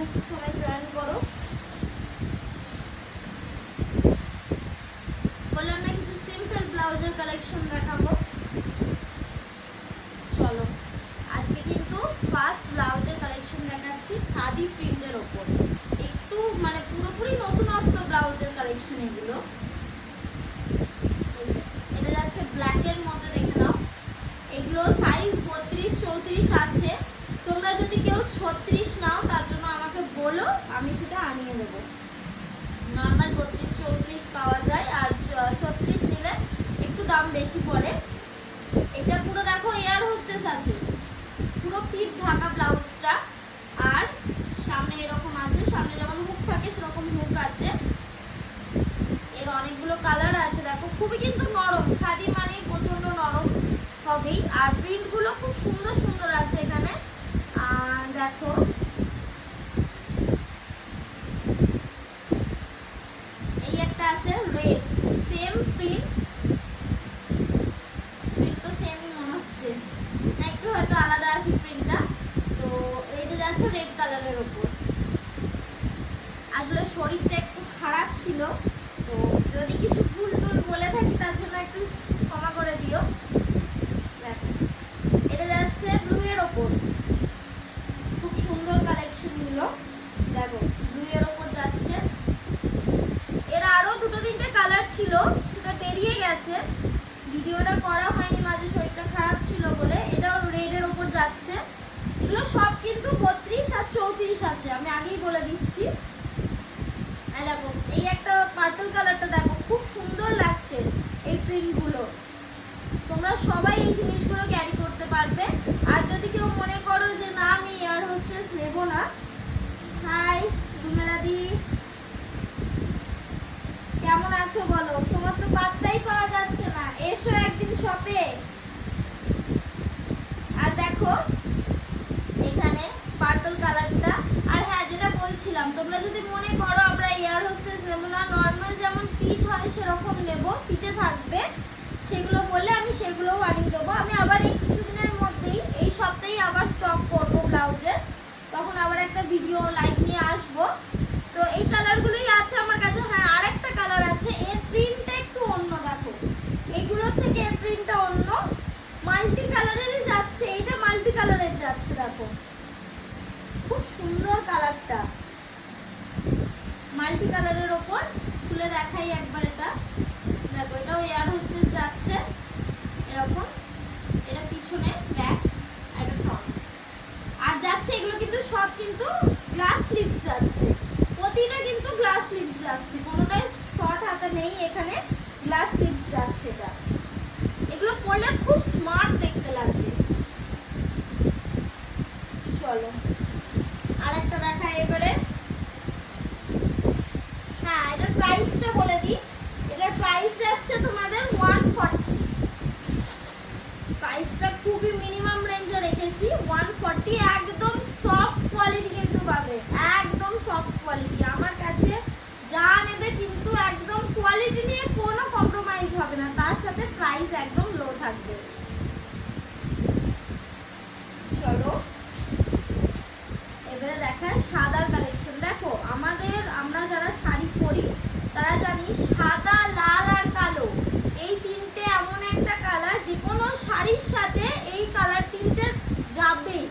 ক্লাসে সবাই জয়েন করো। বললাম না কিছু সিম্পল ব্লাউজের কালেকশন দেখাবো। চলো আজকে কিন্তু ফার্স্ট ব্লাউজের কালেকশন দেখাচ্ছি খাদি প্রিন্টের ওপর। একটু মানে পুরোপুরি নতুনত্ব ব্লাউজের কালেকশন এগুলো। এটা যাচ্ছে ব্ল্যাকের মধ্যে, দেখে নাও। এগুলো সাইজ 32-34 আছে। তোমরা যদি কেউ 36 নাও তার জন্য আমাকে বলো, আমি সেটা আনিয়ে দেবো। নর্মাল 32-34 পাওয়া যায়, আর 36 নিলে একটু দাম বেশি পড়ে। এটা পুরো দেখো এয়ার হোস্টেস আছে, পুরো পিঠ ঢাকা ব্লাউজটা। আর সামনে এরকম আছে, সামনে যেমন হুক থাকে সেরকম হুক আছে। এর অনেকগুলো কালার আছে, দেখো খুবই কিন্তু নরম, খাদি মানে প্রচন্ড নরম হবেই। আর প্রিন্টগুলো খুব সুন্দর সুন্দর আছে এখানে। আর দেখো এই একটা আছে রেড, সেম প্রিন্ট, প্রিন্ট তো সেমই মনে হচ্ছে, না একটু হয়তো আলাদা আছে প্রিন্টটা। তো এটা যাচ্ছে রেড কালারের ওপর। আসলে শরীরটা একটু খারাপ ছিল, তো যদি কিছু ভুল টুল বলে থাকি তার জন্য একটু ক্ষমা করে দিও। দেখো এটা যাচ্ছে ব্লু এর ওপর, খুব সুন্দর কালেকশনগুলো। দেখো ব্লু এর ওপর যাচ্ছে। এর আরো দুটো তিনটে কালার ছিল, সেটা বেরিয়ে গেছে, ভিডিওটা করা হয়নি, মাঝে শরীরটা খারাপ ছিল বলে। এটাও রেড এর ওপর যাচ্ছে। এগুলো সব কিন্তু 32 আর 34 আছে, আমি আগেই বলে দিচ্ছি। দেখো এই একটা পার্পল কালারটা দেখো, খুব সুন্দর লাগছে এই প্রিন্টগুলো। তোমরা সবাই এই জিনিসগুলো ক্যারি করতে পারবে। আর যদি কেউ মনে করো যে না আমি এয়ার হোস্টেস নেব না, হাই রুমেলাদি, কেমন আছো বলো? তোমার তো পাত্তাই পাওয়া যাচ্ছে না, এসো একদিন শপে। আর দেখো এখানে পার্পল কালারটা। আর হ্যাঁ, যেটা বলছিলাম, তোমরা যদি মনে করো আমরা এয়ার হোস্টেস নেব না, নর্মাল যেমন পিঠ হয় সেরকম নেব, পিঠে থাকবে, সেগুলো বললে আমি সেগুলোও আনিয়ে দেবো। আমি আবার এই কিছুদিনের মধ্যেই, এই সপ্তাহেই আবার স্টক করবো ব্লাউজের, তখন আবার একটা ভিডিও লাইভ নিয়ে আসবো। তো এই কালারগুলোই আছে আমার কাছে। হ্যাঁ, আর একটা কালার আছে, এর প্রিন্টটা একটু অন্য, দেখো এইগুলোর থেকে এর প্রিন্টটা অন্য, মাল্টি কালারেরই যাচ্ছে, এইটা মাল্টি কালারের যাচ্ছে। দেখো খুব সুন্দর কালারটা, মাল্টি কালারের ওপর। খুলে দেখাই একবার এটা। দেখো এটাও এয়ার হোস্টেস যাচ্ছে এরকম, এটা পিছনে ব্যাক আর এটা ফ্রন্ট। আর যাচ্ছে এগুলো কিন্তু সব কিন্তু গ্লাস স্লিভস যাচ্ছে, প্রতিটা কিন্তু গ্লাস স্লিভস যাচ্ছে, কোনোটাই শর্ট হাতা নেই, এখানে গ্লাস স্লিভস যাচ্ছে। এটা এগুলো পরলে খুব স্মার্ট দেখতে লাগবে। চলো আরেকটা দেখাই এবারে। হ্যাঁ, এটার প্রাইসটা বলে দিই। এটার প্রাইস যাচ্ছে তোমাদের 140। প্রাইসটা খুবই মিনিমাম রেঞ্জে রেখেছি, 140। একদম সফট কোয়ালিটি কিন্তু পাবে, একদম সফট কোয়ালিটি। আমার কাছে যা নেবে কিন্তু একদম কোয়ালিটি নিয়ে কোনো কম্প্রোমাইজ হবে না, তার সাথে প্রাইস একদম লো থাকবে। চলো এবারে দেখায় সাদার কালেকশন। দেখো আমরা যারা শাড়ি পরি তারা জানি সাদা, লাল আর কালো, এই তিনটে এমন একটা কালার, যে কোনো শাড়ির সাথে এই কালার তিনটে যাবেই।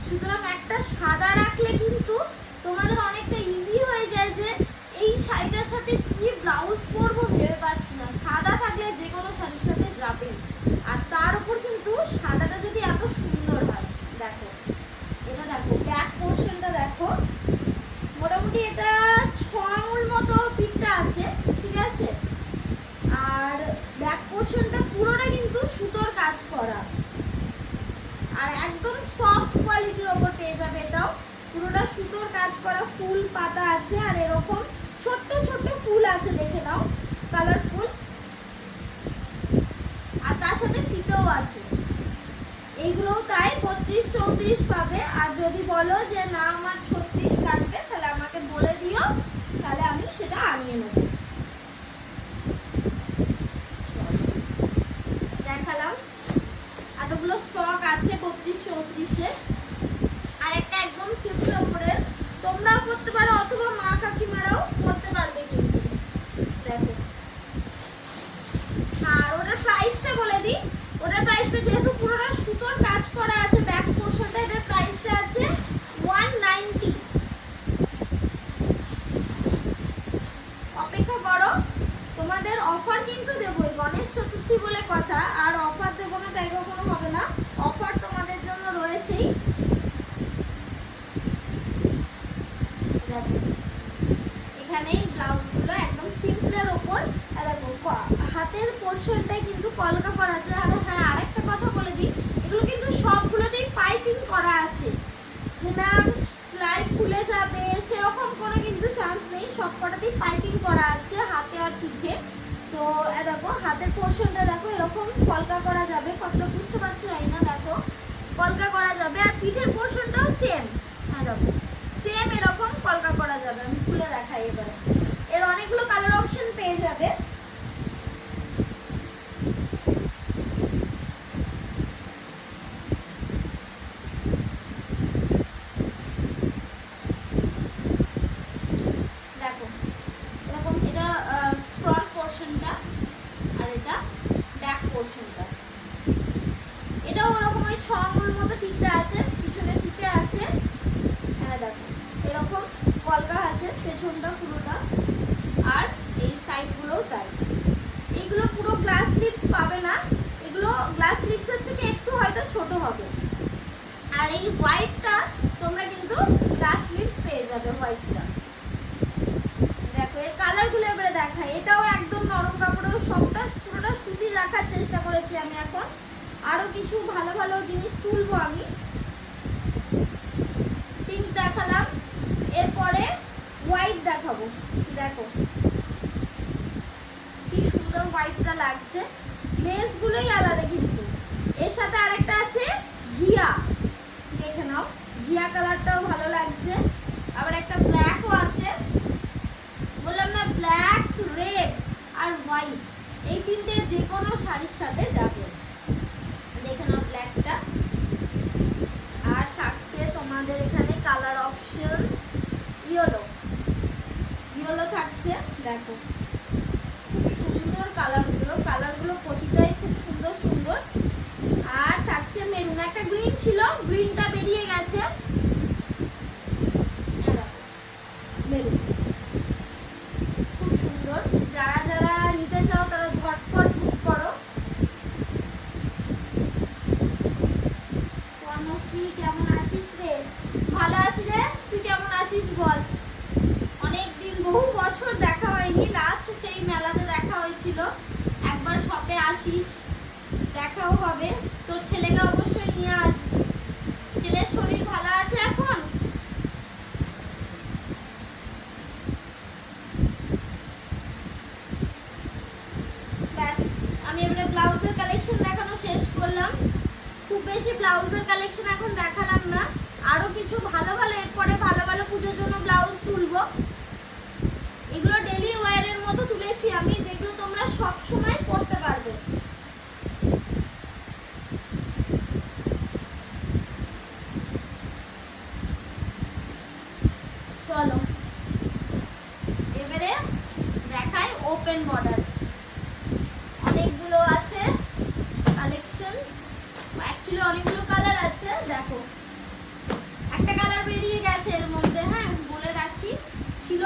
সুতরাং একটা সাদা রাখলে কিন্তু তোমাদের অনেকটা ইজি হয়ে যায় যে এই শাড়িটার সাথে কি ব্লাউজ পরবো ভেবে পাচ্ছি না, সাদা থাকলে যে কোনো শাড়ির সাথে যাবেই। আর তার উপর কিন্তু সাদাটা যদি এত সুন্দর হয়, দেখো এটা দেখো ব্যাক পোর্শনটা দেখো, মোটামুটি এটা 6 আঙুল মতো পিঠটা আছে, ঠিক আছে। আর ব্যাক পোর্শনটা পুরোটা কিন্তু সুতোর কাজ করা, আর একদম সফট কোয়ালিটির ওপর পেয়ে যাবে। এটাও পুরোটা সুতোর কাজ করা, ফুল পাতা আছে, আর এরকম ছোট্ট ছোট্ট ফুল আছে, দেখে নাও কালারফুল। আর তার সাথে ফিতেও আছে। এইগুলোও তাই 32-34 পাবে। আর যদি বলো যে না আমার 36 লাগবে, তাহলে আমাকে বলে দিও, তাহলে আমি সেটা আনিয়ে নেব। দেখালাম এতগুলো স্টক আছে 32-34-এর। আর একটা একদম সিম্পল উপরের, তোমরা কুর্তি বলে কথা, আর অফার দেবো না তাই কখনো হবে না, অফার তোমাদের জন্য রয়েছেই। দেখো এখানে এই ব্লাউজগুলো একদম সিম্পলের ওপর, দেখো হাতের পোর্শনটাই কিন্তু কলকা করা আছে। আর হ্যাঁ, আরেকটা কথা বলে দিই, এগুলো কিন্তু সবগুলোতেই পাইপিং করা আছে, যে না সেলাই খুলে যাবে সেরকম কোনো কিন্তু চান্স নেই, সব কটাতেই পাইপিং করা আছে হাতে আর পিঠে। তো দেখো হাতের পোর্শনটা দেখো এরকম কলকা করা যাবে, কতটা বুঝতে পারছো জানি না, দেখো কলকা করা যাবে। আর পিঠের পোর্শনটাও সেম, হ্যাঁ দেখো সেম এরকম কলকা করা যাবে। আমি খুলে দেখাই এবারে, এর অনেকগুলো কালার অপশন পেয়ে যাবে। দেখো এরকম, এটা ফ্রন্ট পোর্শনটা আর এটা ব্যাক পোর্শনটা। এটাও ওরকম ওই 6 আঙুল মতো ফিতে আছে, পিছনে ফিতে আছে। হ্যাঁ দেখো এরকম কলকা আছে পেছনটা পুরোটা, আর এই সাইডগুলোও তাই। এইগুলো পুরো গ্লাস স্লিভস পাবে না, এগুলো গ্লাস স্লিভসের থেকে একটু হয়তো ছোট হবে। আর এই হোয়াইটটা তোমরা কিন্তু গ্লাস স্লিভস পেয়ে যাবে, হোয়াইটটা। দেখো এর কালারগুলো এবারে দেখাই। এটাও একদম নরম কাপড়ের, সবটা পুরোটা সুতির রাখার চেষ্টা করেছি আমি। এখন আরো কিছু ভালো ভালো জিনিস তুলবো আমি। পিঙ্ক দেখালাম, এরপরে হোয়াইট দেখাবো। দেখো কি সুন্দর হোয়াইটটা লাগছে, লেসগুলোই আলাদা কিন্তু। এর সাথে আরেকটা আছে ঘিয়া, দেখে নাও ঘিয়া কালারটাও ভালো লাগছে। আবার একটা ব্ল্যাকও আছে, বললাম না ব্ল্যাক, রেড আর হোয়াইট এই তিনটে যে কোনো শাড়ির সাথে যাবে। দেখে নাও ব্ল্যাকটা। আর থাকছে তোমাদের এখানে কালার অপশনস, ইয়েলো, ইয়েলো থাকছে। দেখো খুব সুন্দর কালারগুলো, কালারগুলো প্রতিটাই খুব সুন্দর সুন্দর। আর থাকছে মেরুন, একটা গ্রিন ছিল, গ্রিনটা বেরিয়ে গেছে, মেরুন খুব সুন্দর। যারা যারা নিতে চাও তারা ঝটপট বুক করো। কর্মশ্রী কেমন আছিস রে? ভালো আছি রে, তুই কেমন আছিস বল? অনেকদিন, বহু বছর দেখা হয়নি, লাস্ট সেই মেলাতে দেখা হয়েছিল। একবার শপে আসিস, দেখাও হবে। তোর ছেলেকে অবশ্যই নিয়ে আসবি। ছেলের শরীর ভালো আছে এখন? ব্যাস, আমি এবারে ব্লাউজের কালেকশন দেখানো শেষ করলাম। খুব বেশি ব্লাউজের কালেকশন এখন দেখালাম না, আরো কিছু ভালো ভালো এরপরে ভালো ভালো পুজোর জন্য ব্লাউজ তুলবো। এগুলো ডেলি ওয়্যারের মতো তুলেছি আমি, যেগুলো তোমরা সব সময় পরতে পারবে। চলো এবারে দেখাই ওপেন বর্ডার। অনেকগুলো আছে কালেকশন, অ্যাকচুয়ালি অনেকগুলো কালার আছে। দেখো একটা কালার বেরিয়ে গেছে এর মধ্যে, হ্যাঁ বলে রাখি, ছিল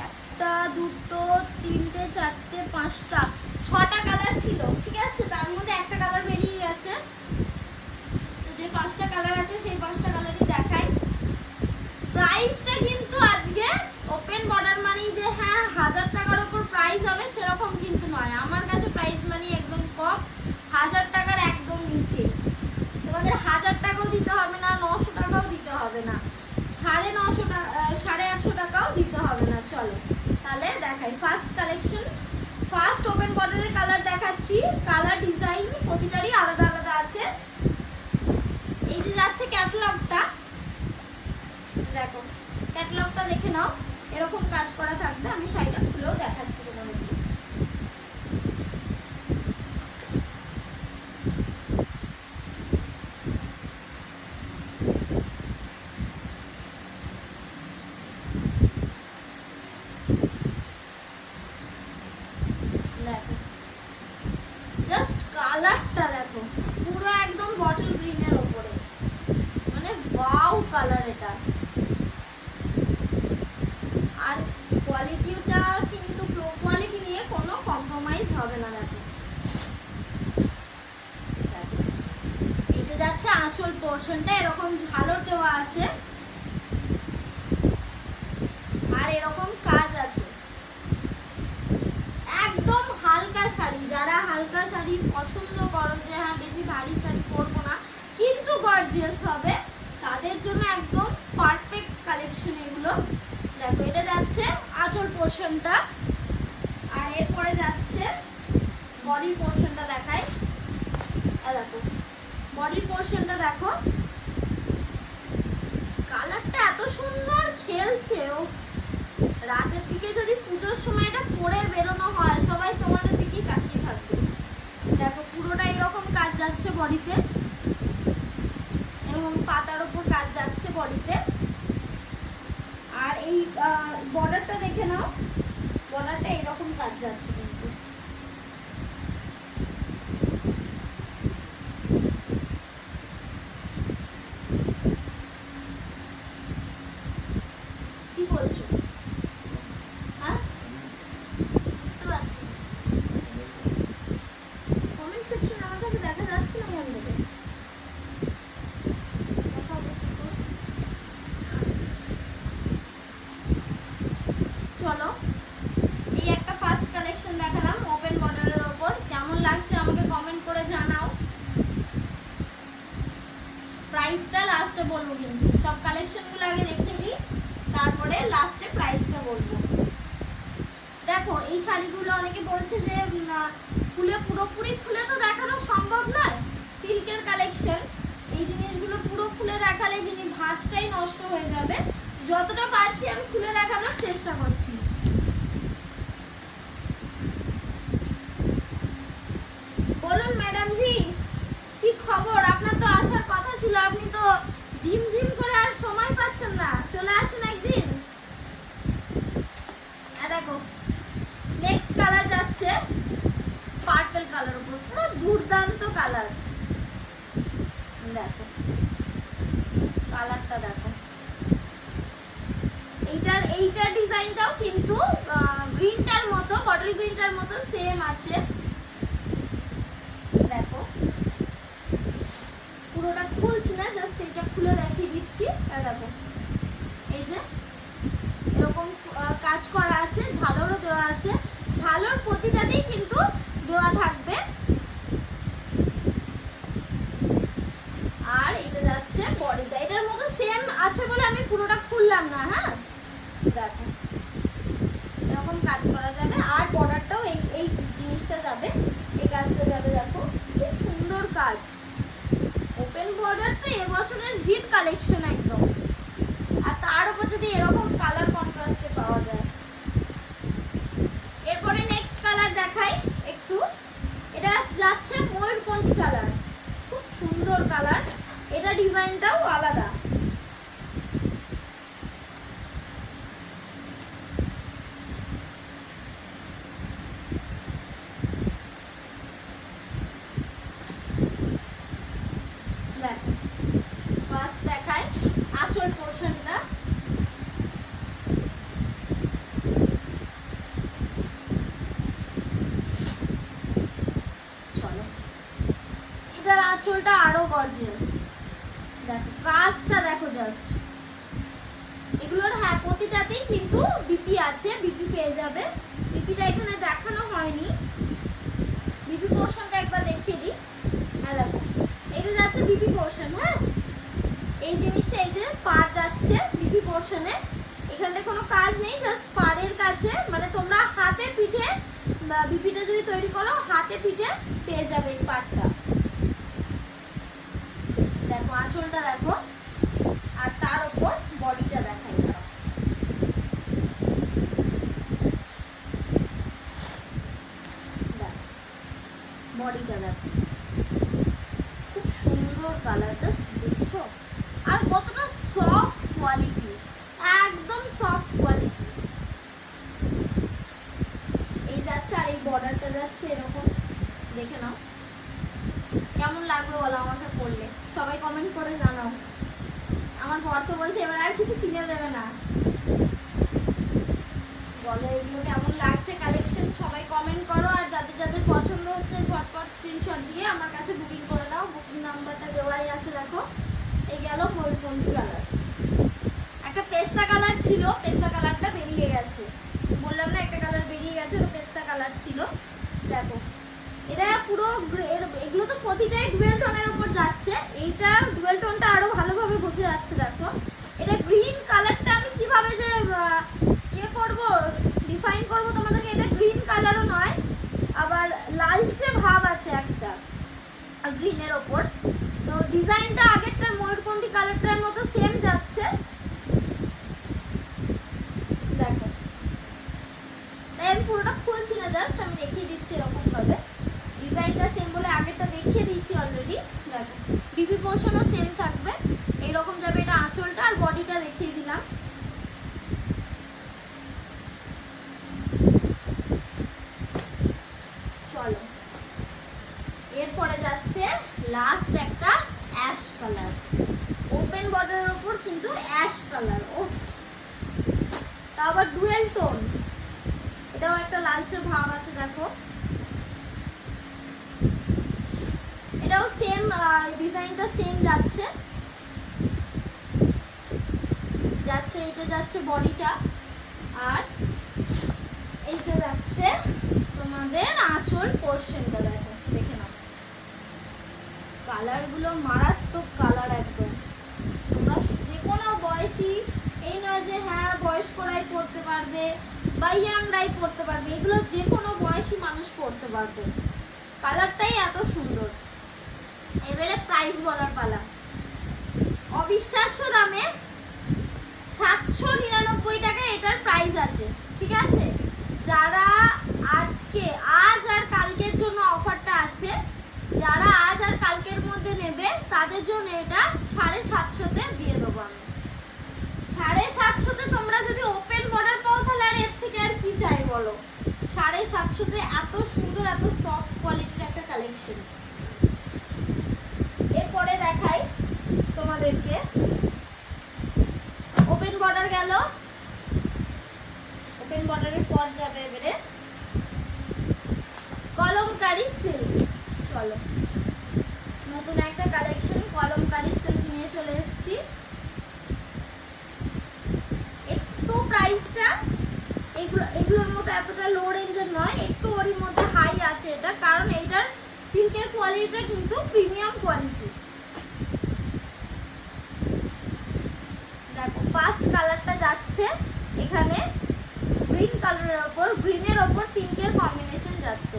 একটা, দুটো, তিনটে, চারটে, পাঁচটা, 6টা কালার ছিল, ঠিক আছে, তার মধ্যে একটা কালার বেরিয়ে গেছে। তো যে 5টা কালার আছে সেই 5টা কালারই দেখাই। প্রাইসটা কিন্তু আজকে ওপেন বর্ডার মানেই যে হ্যাঁ 1000 টাকার উপর প্রাইস হবে সেরকম কিন্তু নয়। আমার কাছে প্রাইস মানি একদম কম, 1000 টাকার একদম নিচে। তোমাদের 1000 টাকাও দিতে হবে না, 900 টাকাও দিতে হবে না, 950 টাকা, 850 টাকাও দিতে হবে না। চলো তাহলে দেখাই ফার্স্ট কালেকশন। ফার্স্ট ওপেন বর্ডারের কালার দেখাচ্ছি। কালার ডিজাইন প্রতিটারই আলাদা আলাদা আছে। এই যে যাচ্ছে ক্যাটালগটা, দেখো ক্যাটালগটা দেখে নাও, এরকম কাজ করা থাকবে। আমি শাড়িটা খুলেও দেখাচ্ছি তোমাদেরকে। দেখো জাস্ট কালারটা দেখো, পুরো একদম বটল গ্রিনের ওপরে, মানে ওয়াও কালার এটা। আর কোয়ালিটিটা কিন্তু প্রো কোয়ালিটি আঁচল পোর্শনটা এরকম ঝালর দেওয়া আছে আর এরকম কাজ আছে। একদম হালকা শাড়ি, যারা হালকা শাড়ি পছন্দ করো যে হ্যাঁ বেশি ভারী শাড়ি পরবো না কিন্তু গর্জিয়াস হবে, তাদের জন্য একদম পারফেক্ট কালেকশন এগুলো। দেখো এটা যাচ্ছে আঁচল পোর্শনটা, আর এরপরে যাচ্ছে বডির পোর্শনটা দেখাই। দেখো বডির পোর্শনটা দেখো, কালারটা এত সুন্দর খেলছে। ও রাতের দিকে যদি পুজোর সময় এটা পরে বেরোনো হয় সবাই তোমাদের দিকেই তাকিয়ে থাকবে। দেখো পুরোটা এরকম কাজ যাচ্ছে বডিতে, এরকম পাতার উপর কাজ যাচ্ছে বডিতে। আর এই বর্ডারটা দেখে নাও, বর্ডারটা এরকম কাজ যাচ্ছে কিন্তু। কি বলছো? হ্যাঁ বুঝতে পারছি। কমেন্ট সেকশন আমার কাছে দেখা যাচ্ছে না মন থেকে। চলো এই একটা ফার্স্ট কালেকশন দেখালাম ওপেন বর্ডারের ওপর, কেমন লাগছে আমাকে কমেন্ট করে জানাও। প্রাইসটা লাস্টে বলবো, কিন্তু সব কালেকশনগুলো আগে দেখে দিই তারপরে লাস্টে প্রাইসটা বলবো। দেখো এই শাড়িগুলো অনেকে বলছে যে খুলে পুরোপুরি খুলে তো দেখানো সম্ভব নয়, সিল্কের কালেকশন, এই জিনিসগুলো পুরো খুলে দেখালে যিনি ভাঁজটাই নষ্ট হয়ে যাবে। যতটা পারছি আমি খুলে দেখানোর চেষ্টা করছি। বলুন ম্যাডাম জি কি খবর? আপনার তো আসার কথা ছিল, আপনি তো জিম জিম করে আর সময় পাচ্ছেন না, চলে আসুন একদিন। দেখো নেক্সট কালার যাচ্ছে পার্পল কালার উপর, পুরো দুর্দান্ত কালার। দেখো কালারটা দেখো, এইটার ডিজাইনটাও কিন্তু গ্রিনটার মতো, বটল গ্রিনটার মতো সেম আছে। দেখো পুরোটা খুলছি না, জাস্ট এটা খুলে দেখিয়ে দিচ্ছি। দেখো এই যে এরকম কাজ করা আছে, ঝালরও দেওয়া আছে, ঝালর প্রতিটাতেই কিন্তু দেওয়া থাকবে। আর এটা যাচ্ছে বডিটা, এটার মতো সেম আছে বলে আমি পুরোটা খুললাম না। হ্যাঁ দেখো এরকম কাজ করা যাবে, আর বর্ডারটাও এই জিনিসটা যাবে, এই কাজটা যাবে। দেখো খুব সুন্দর কাজ, ওপেন বর্ডার তো এবছরের হিট কালেকশন একদম। আর তার উপর যদি এরকম কালার কন্ট্রাস্টে পাওয়া যায়। এরপরে নেক্সট কালার দেখাই একটু, এটা যাচ্ছে ময়ূরকণ্ঠী কালার, খুব সুন্দর কালার, এটা ডিজাইনটাও আলাদা। দেখো ফার্স্ট দেখাই আঁচল পোর্শনটা। চলো এটার আঁচলটা আরো গর্জিয়াস। দেখো কাজটা দেখো জাস্ট, এগুলোর হ্যাঁ প্রতিটাতেই কিন্তু বিপি আছে, বিপি পেয়ে যাবে। বিপিটা এখানে দেখানো হয়নি, বিপি পোর্শনটা একবার দেখিয়ে দিই। হ্যাঁ দেখো এটা যাচ্ছে বিপি পোর্শন। হ্যাঁ এই জিনিসটা এই যে পার যাচ্ছে বিপি পোর্শনে, এখানে কোনো কাজ নেই, জাস্ট পাড়ের কাছে, মানে তোমরা হাতে পিঠে বিপিটা যদি তৈরি করো হাতে পিঠে পেয়ে যাবে এই পাটটা। দেখো আঁচলটা দেখো, আর তার উপর বডিটা দেখাই। বডিটা দেখো খুব সুন্দর কালার, জাস্ট দেখছো, আর কতটা সফট কোয়ালিটি, একদম সফট কোয়ালিটি। এই যাচ্ছে আর এই বর্ডারটা যাচ্ছে এরকম, দেখে নাও কেমন লাগবে বলো আমাকে পড়লে, সবাই কমেন্ট করে জানাও। আমার বর তো বলছে এবার আর কিছু কিনে দেবে না, বলো এগুলো কেমন লাগছে কালেকশন, সবাই কমেন্ট করো। আর যাদের যাদের পছন্দ হচ্ছে ঝটপট স্ক্রিনশট দিয়ে আমার কাছে বুকিং করে নাও, বুকিং নাম্বারটা দেওয়াই আছে দেখো। ছিল, পেস্তা কালারটা বেরিয়ে গেছে, বললাম না একটা কালার বেরিয়ে গেছে, ওটা পেস্তা কালার ছিল। দেখো এটা পুরো এগুলো তো প্রতিটাই ডুয়েল টোনের উপর যাচ্ছে, এইটা ডুয়েল টোনটা আরো ভালোভাবে বোঝা যাচ্ছে। দেখো এটা গ্রিন কালারটা আমি কিভাবে যে ইয়ে করব, ডিফাইন করব তোমাদেরকে, এটা গ্রিন কালারও নয়, আবার লালচে ভাব আছে একটা গ্রিনের ওপর। তো ডিজাইনটা আগেরটার ময়ূরকণ্ঠী কালারটার মতো সেম যাচ্ছে। দেখো তাই আমি পুরোটা খুলছি না, জাস্ট আমি দেখিয়ে দিচ্ছি এরকম ভাবে। ডিজাইনটা সেম বলে আগেরটা দেখিয়ে দিচ্ছি অলরেডি। দেখো বিপি পোর্শনও সেম থাকবে, এইরকম যাবে। এটা আঁচলটা আর বডিটা দেখিয়ে দিলাম। চলো এরপরে যাচ্ছে লাস্ট একটা অ্যাশ কালার, ওপেন বর্ডারের উপর কিন্তু অ্যাশ কালার। ওফ, তা আবার ডুয়েল টোন, এটাও একটা লালচে ভাব আছে। দেখো এটাও সেম, ডিজাইনটা সেম যাচ্ছে। এটা যাচ্ছে বডিটা, আর এইটা যাচ্ছে তোমাদের আঁচল পোর্শনটা। দেখো দেখে নাও, কালারগুলো মারাত্মক কালার একদম। তোমরা যে কোনো বয়সী, এই নয় যে হ্যাঁ বয়স্করাই পড়তে পারবে বা ইয়াংরাই পড়তে পারবে, এগুলো যে কোনো বয়সী মানুষ পড়তে পারবে, কালারটাই এত সুন্দর। এবারে প্রাইস বলার পালা। অবিশ্বাস্য দামে 799 টাকা এটার প্রাইস আছে, ঠিক আছে? যারা আজ আর কালকের জন্য অফারটা আছে, যারা আজ আর কালকের মধ্যে নেবে তাদের জন্য এটা 750-তে দিয়ে দেবো আমি। 750-তে তোমরা যদি ওপেন বর্ডার পাও তাহলে আর এর থেকে আর কি চাই বলো। 750-তে এত সুন্দর, এত সফট কোয়ালিটির একটা কালেকশন। এরপরে দেখাই তোমাদেরকে, ওপেন বর্ডার গেল, ওপেন বর্ডারের পর যাবে এবারে কলমকারী সিল্ক। চলো নতুন একটা কালেকশন কলমকারী সিল্ক নিয়ে চলে এসেছি। একটু প্রাইসটা এগুলোর মতো এতটা লো রেঞ্জের নয়, একটু ওরই মধ্যে হাই আছে এটা, কারণ এইটার সিল্কের কোয়ালিটিটা কিন্তু প্রিমিয়াম কোয়ালিটি। দেখো ফার্স্ট কালারটা যাচ্ছে এখানে গ্রিন কালারের ওপর, গ্রিনের ওপর পিঙ্কের কম্বিনেশন যাচ্ছে।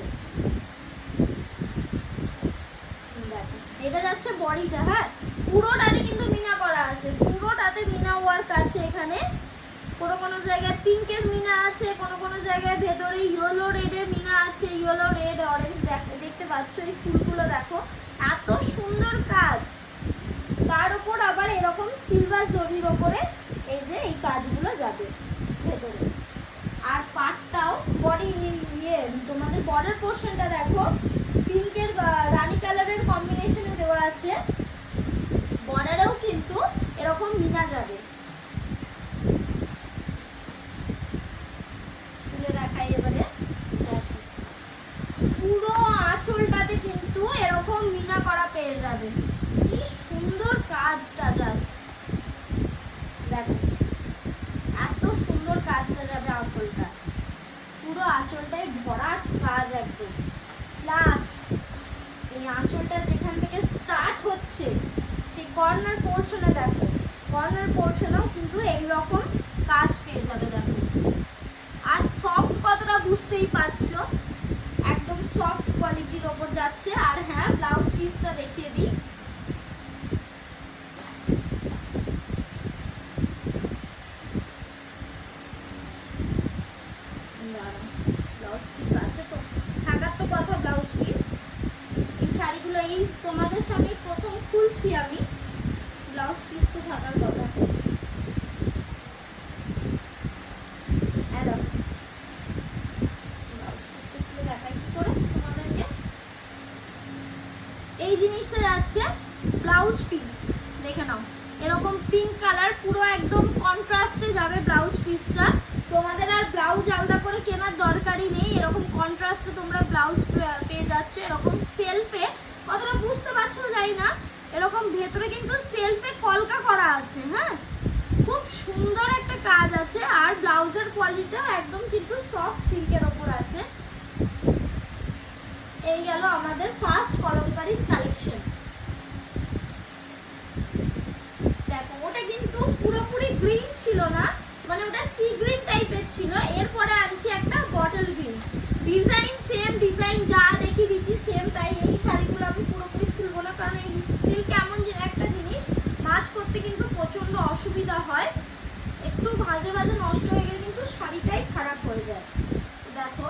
দেখো এটা যাচ্ছে বডিটা, হ্যাঁ পুরোটাতে কিন্তু মিনা করা আছে, পুরোটাতে মিনা ওয়ার্ক আছে। এখানে কোনো জায়গায় পিঙ্কের মিনা আছে, কোনো জায়গায় ভেতরে ইয়েলো রেডের মিনা আছে, ইয়েলো রেড অরেঞ্জ দেখতে পাচ্ছ। এই ফুলগুলো দেখো এত সুন্দর কাজ, তার উপর আবার এরকম সিলভার জরির ওপরে এই যে এই কাজগুলো যাবে ভেতরে। আর পাটটাও বডি তোমাদের বর্ডার পোর্শনটা দেখো পিঙ্কের রানী কালারের কম্বিনেশনে দেওয়া আছে, বর্ডারেও কিন্তু এরকম মিনা যাবে। তুলে দেখাই এবারে, পুরো আঁচলটাতে কিন্তু এরকম মিনা করা পেয়ে যাবে। কি সুন্দর কাজটা, জাস্ট দেখো এত সুন্দর কাজটা যাবে আঁচলটা, পুরো আঁচলটাই ভরাট কাজ একদম। প্লাস এই আঁচলটা যেখান থেকে স্টার্ট হচ্ছে সেই কর্নার পোর্শনে দেখো, কর্নার পোর্শনেও কিন্তু এইরকম কাজ পেয়ে যাবে। দেখো আর সফট কতটা বুঝতেই পারছো, একদম সফট কোয়ালিটির ওপর যাচ্ছে। আর হ্যাঁ ব্লাউজ পিসটা দেখিয়ে দিই, ব্লাউজ পিস আছে তো, থাকার তো কথা ব্লাউজ পিস। এই শাড়িগুলো এই তোমাদের সামনে প্রথম খুলছি আমি, ব্লাউজ পিস তো থাকার কথা। এই জিনিসটা যাচ্ছে ব্লাউজ পিস, দেখে নাও এরকম পিঙ্ক কালার, পুরো একদম কন্ট্রাস্টে যাবে ব্লাউজ পিসটা। তোমাদের আর ব্লাউজ আলাদা করে কেনার দরকারই নেই, এরকম কন্ট্রাস্টে তোমরা ব্লাউজ পেয়ে যাচ্ছে। এরকম সেলফে, কতটা বুঝতে পারছো জানি না, এরকম ভেতরে কিন্তু সেলফে কলকা করা আছে, হ্যাঁ খুব সুন্দর একটা কাজ আছে। ট্রাউজার কোয়ালিটিটা একদম কিন্তু সফট সিল্কের ওপর আছে। এই গেল আমাদের ফার্স্ট কলমকারী কালেকশন। দেখো ওটা কিন্তু পুরোপুরি গ্রিন ছিল না, মানে ওটা সি গ্রিন টাইপের ছিল। এরপরে আনছি একটা bottle green, design same, design যা দেখিয়ে দিচ্ছি সেম তাই। এই শাড়িগুলো আমি পুরোপুরি খুলবো না, কারণ এই সিল্ক এমন একটা জিনিস ভাঁজ করতে কিন্তু প্রচন্ড অসুবিধা হয়, একটু ভাঁজে ভাঁজে নষ্ট হয়ে গেলে কিন্তু শাড়িটাই খারাপ হয়ে যায়। দেখো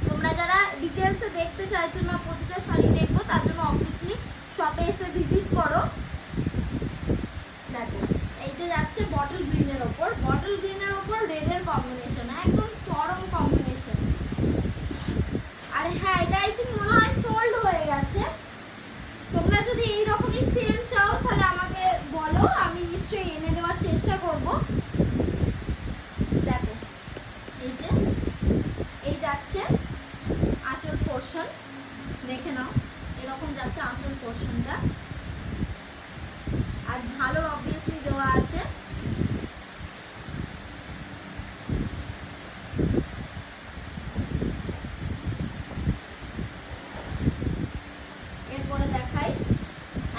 তোমরা যারা ডিটেলসে দেখতে চাইছো না প্রতিটা শাড়ি দেখবো, তার জন্য অবভিয়াসলি শপে এসে ভিজিট করো। দেখো এইটা যাচ্ছে বটল গ্রিনের ওপর, বটল গ্রিনের ওপর রেডের কম্বিনেশন, একদম চরম কম্বিনেশন। আর হ্যাঁ এটা আই থিঙ্ক মনে হয় সোল্ড হয়ে গেছে। তোমরা যদি এইরকমই সেম চাও তাহলে আমাকে বলো, আমি নিশ্চয়ই এনে দেওয়ার চেষ্টা করব। দেখো এই যে এই যাচ্ছে আঁচল পোর্শন, দেখে নাও এরকম যাচ্ছে আঁচল পোর্শনটা, আর ঝালর অবভিয়াসলি দেওয়া আছে। এরপরে দেখাই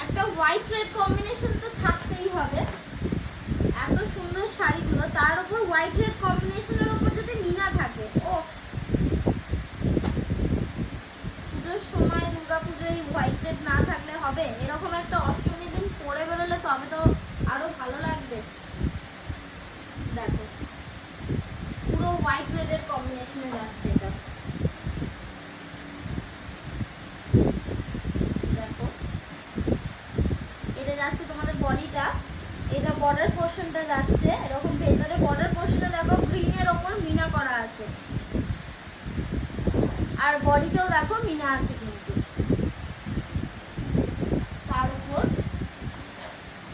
একটা হোয়াইট রেড কম্বিনেশন তো থাকতেই হবে, এত সুন্দর শাড়িগুলো তার উপর হোয়াইট রেড কম্বিনেশনের উপর যদি মিনা থাকে, ও পুজোর সময় দুর্গাপুজোয় হোয়াইট রেড না থাকলে হবে? এরকম একটা অষ্টমী দিন পরে বেরোলে তবে তো আরো ভালো লাগবে। দেখো পুরো হোয়াইট রেডের কম্বিনেশনে যাচ্ছে এটা। দেখো এটা যাচ্ছে তোমাদের বডিটা, এটা বর্ডার পোর্শনটা যাচ্ছে এরকম, ভেতরে বর্ডার পোর্শনে দেখো গ্রিনের ওপর মিনা করা আছে, আর বডিতেও দেখো মিনা আছে কিন্তু। তার উপর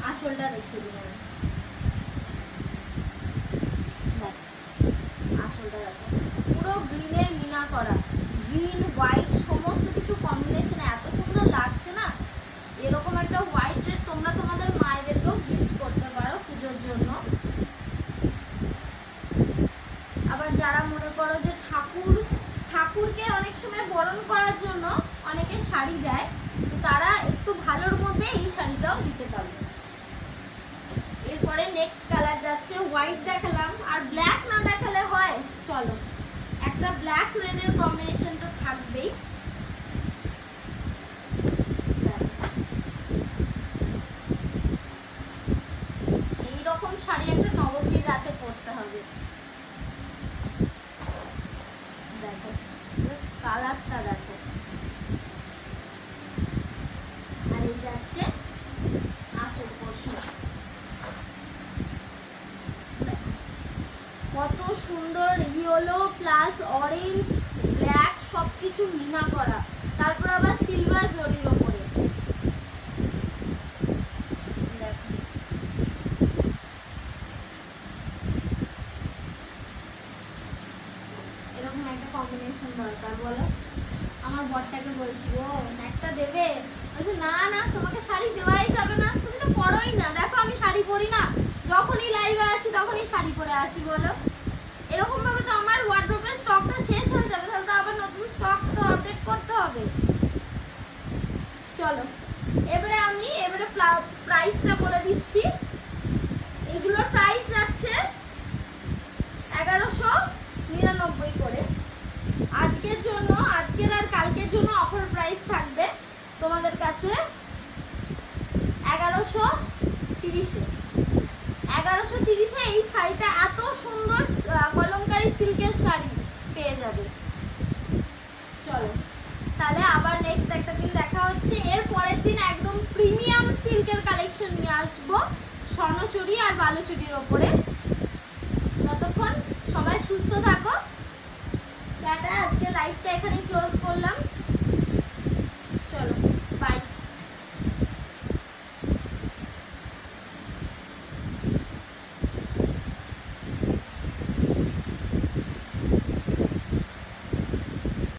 আঁচলটা দেখিয়ে দিলাম, আঁচলটা দেখো পুরো গ্রিনের মিনা করা, গ্রিন হোয়াইট সমস্ত কিছু কম্বিনেশনে এত সুন্দর লাগছে না। এরকম একটা হোয়াইট রেড তোমরা তোমাদের মায়েদেরকেও গিফট করতে পারো পুজোর জন্য। আবার যারা মনে করো যে ঠাকুরকে অনেক সময় বরণ করার জন্য অনেকে শাড়ি দেয়, তো তারা একটু ভালোর মধ্যে এই শাড়িটাও দিতে পারবে। এরপরে নেক্সট কালার যাচ্ছে, হোয়াইট দেখালাম আর ব্ল্যাক না দেখালে হয়, চলো একটা ব্ল্যাক রেডের কম্বিনেশন তো থাকবেই। এইরকম শাড়ি একটা নবমীর রাতে পরতে হবে। দেখো কালারটা দেখো, আর এই যাচ্ছে আঁচল পোর্শন, কত সুন্দর ইয়েলো প্লাস অরেঞ্জ ব্ল্যাক সবকিছু মিনা করা, তারপর আবার সিলভার জরির ওপরে। এরকম একটা কম্বিনেশন দরকার, বলো। আমার বরটাকে বলছি ও একটা দেবে, বলছে না না তোমাকে শাড়ি দেওয়াই যাবে না, তুমি তো পরোই না। দেখো আমি শাড়ি পরি না, যখনই লাইভে আসি তখনই শাড়ি পরে আসি, বলো। এরকম ভাবে তো আমার ওয়ার্ড্রোবের স্টকটা শেষ হয়ে যাবে, তাহলে তো আবার নতুন স্টক তো আপডেট করতে হবে। চলো এবারে প্রাইসটা বলে দিচ্ছি। এগুলোর প্রাইস যাচ্ছে 1199 করে। আজকের জন্য, আজকের আর কালকের জন্য অফার প্রাইস থাকবে তোমাদের কাছে 1130-এ এই শাড়িটা, এত সুন্দর কলমকারী সিল্কের শাড়ি পেয়ে যাবে। চলো তাহলে আবার নেক্সট একটা দিন দেখা হচ্ছে, এর পরের দিন একদম প্রিমিয়াম সিল্কের কালেকশন নিয়ে আসবো স্বর্ণচুড়ি আর বালুচুড়ির ওপরে। ততক্ষণ সবাই সুস্থ থাকো, টাটা। আজকে লাইভটা এখানেই ক্লোজ